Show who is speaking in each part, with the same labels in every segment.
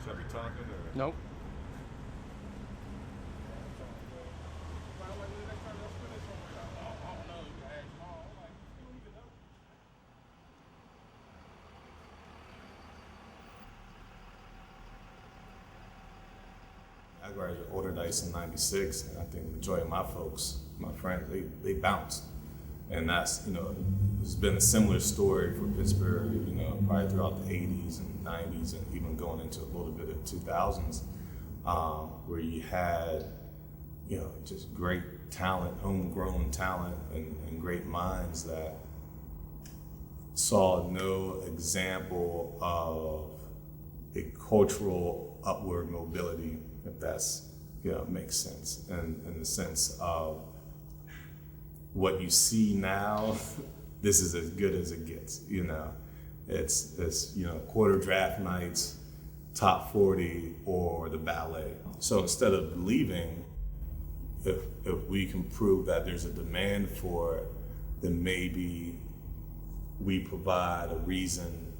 Speaker 1: Should I be talking or?
Speaker 2: Nope.
Speaker 1: I graduated order dice in '96, and I think the majority of my folks, my friends, they bounced. And that's, it's been a similar story for Pittsburgh, probably throughout the 80s and 90s and even going into a little bit of 2000s, where you had, just great talent, homegrown talent and great minds that saw no example of a cultural upward mobility, if that's, makes sense, in the sense of what you see now, this is as good as it gets, It's quarter draft nights, top 40, or the ballet. So instead of leaving, if we can prove that there's a demand for it, then maybe we provide a reason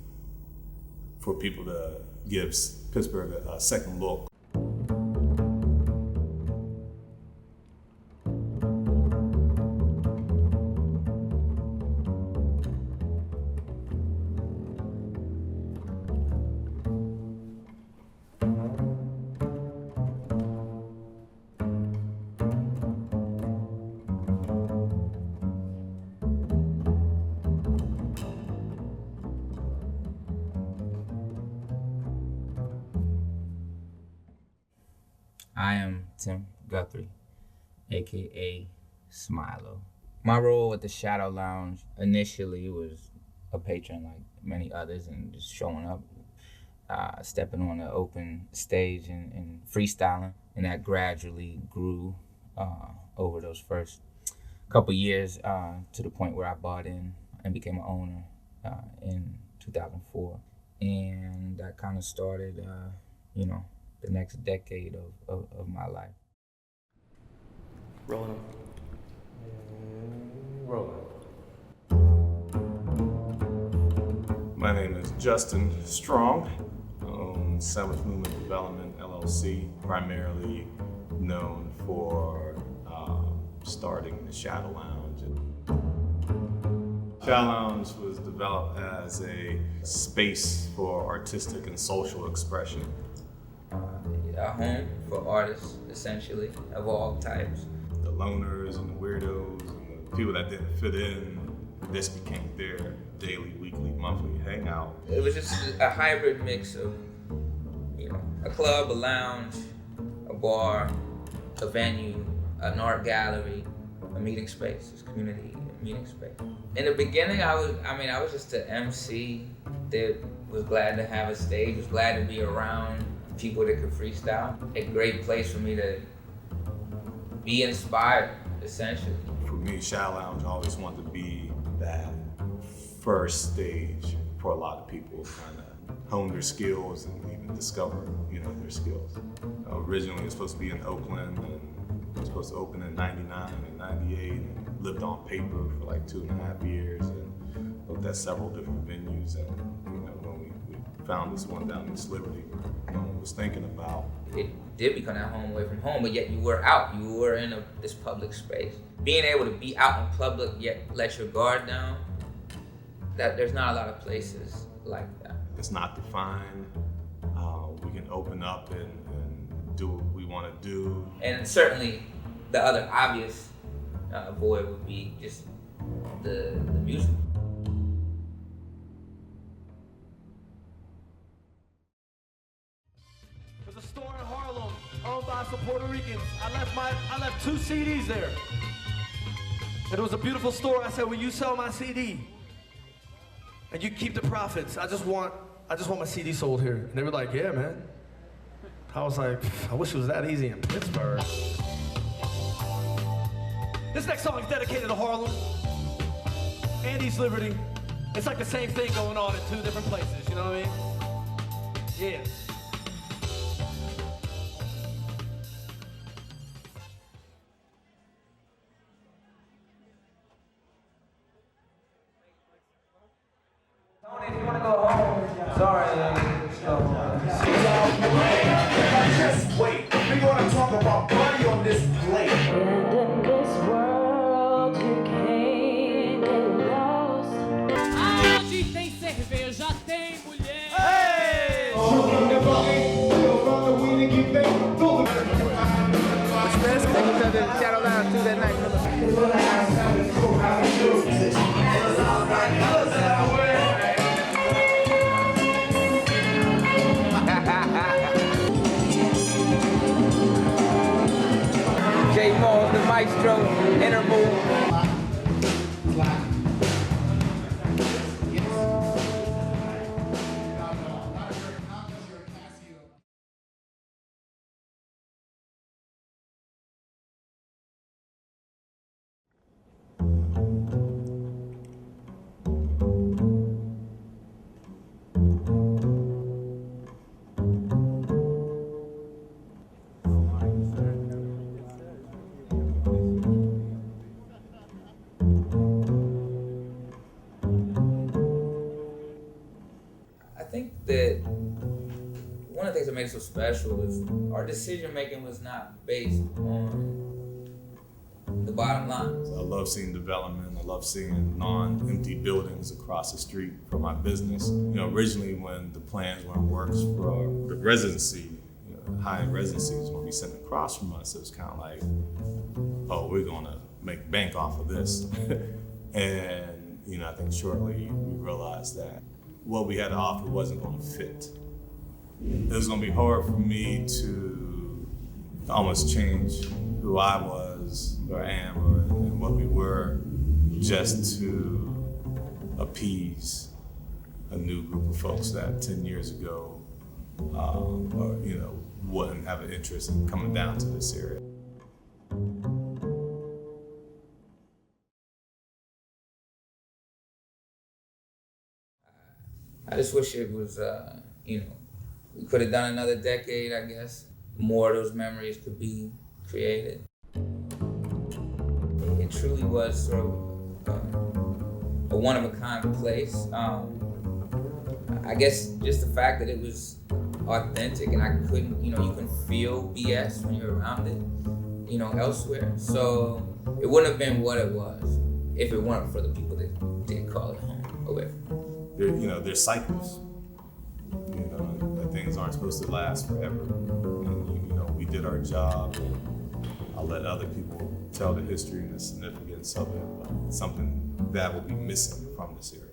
Speaker 1: for people to give Pittsburgh a second look.
Speaker 3: I am Tim Guthrie, aka Smilo. My role at the Shadow Lounge initially was a patron like many others and just showing up, stepping on an open stage and freestyling. And that gradually grew over those first couple years to the point where I bought in and became an owner in 2004. And that kind of started, the next decade of my life.
Speaker 2: Rolling. Rolling.
Speaker 1: My name is Justin Strong. I own Seventh Movement Development LLC, primarily known for starting the Shadow Lounge. Shadow Lounge was developed as a space for artistic and social expression.
Speaker 3: A home for artists, essentially, of all types.
Speaker 1: The loners and the weirdos and the people that didn't fit in, this became their daily, weekly, monthly hangout.
Speaker 3: It was just a hybrid mix of, a club, a lounge, a bar, a venue, an art gallery, a meeting space, this community meeting space. In the beginning, I was just an MC that was glad to have a stage, was glad to be around people that could freestyle. A great place for me to be inspired, essentially.
Speaker 1: For me, Shadow Lounge always wanted to be that first stage for a lot of people, kind of hone their skills and even discover, their skills. Originally, it was supposed to be in Oakland, and it was supposed to open in '99 and '98, and lived on paper for like 2.5 years, and looked at several different venues, and when we found this one down in East Liberty, no one was thinking about.
Speaker 3: It did become that home away from home, but yet you were out. You were in this public space. Being able to be out in public yet let your guard down, that there's not a lot of places like that.
Speaker 1: It's not defined. We can open up and do what we want to do.
Speaker 3: And certainly the other obvious void would be just the music.
Speaker 4: There's a store in Harlem owned by some Puerto Ricans. I left 2 CDs there. And it was a beautiful store. I said, will you sell my CD? And you keep the profits. I just want my CD sold here. And they were like, yeah, man. I was like, I wish it was that easy in Pittsburgh. This next song is dedicated to Harlem and East Liberty. It's like the same thing going on in 2 different places, you know what I mean? Yeah. Tony, if you want to go home, sorry.
Speaker 3: Come on, the maestro, interval. I think that one of the things that makes it so special is our decision making was not based on the bottom line.
Speaker 1: I love seeing development. I love seeing non-empty buildings across the street from my business. Originally when the plans were in works for the residency, high-end residency was going to be sent across from us, it was kind of like, oh, we're going to make bank off of this. And I think shortly we realized that what we had to offer wasn't going to fit. It was going to be hard for me to almost change who I was or am and what we were just to appease a new group of folks that 10 years ago wouldn't have an interest in coming down to this area.
Speaker 3: I just wish it was, we could have done another decade, I guess. More of those memories could be created. It truly was sort of a one-of-a-kind place. I guess just the fact that it was authentic and I couldn't, you couldn't feel BS when you're around it, elsewhere. So it wouldn't have been what it was if it weren't for the people that did call it home away from it.
Speaker 1: There's cycles. That things aren't supposed to last forever. And we did our job. And I'll let other people tell the history and the significance of it. But something that will be missing from this area.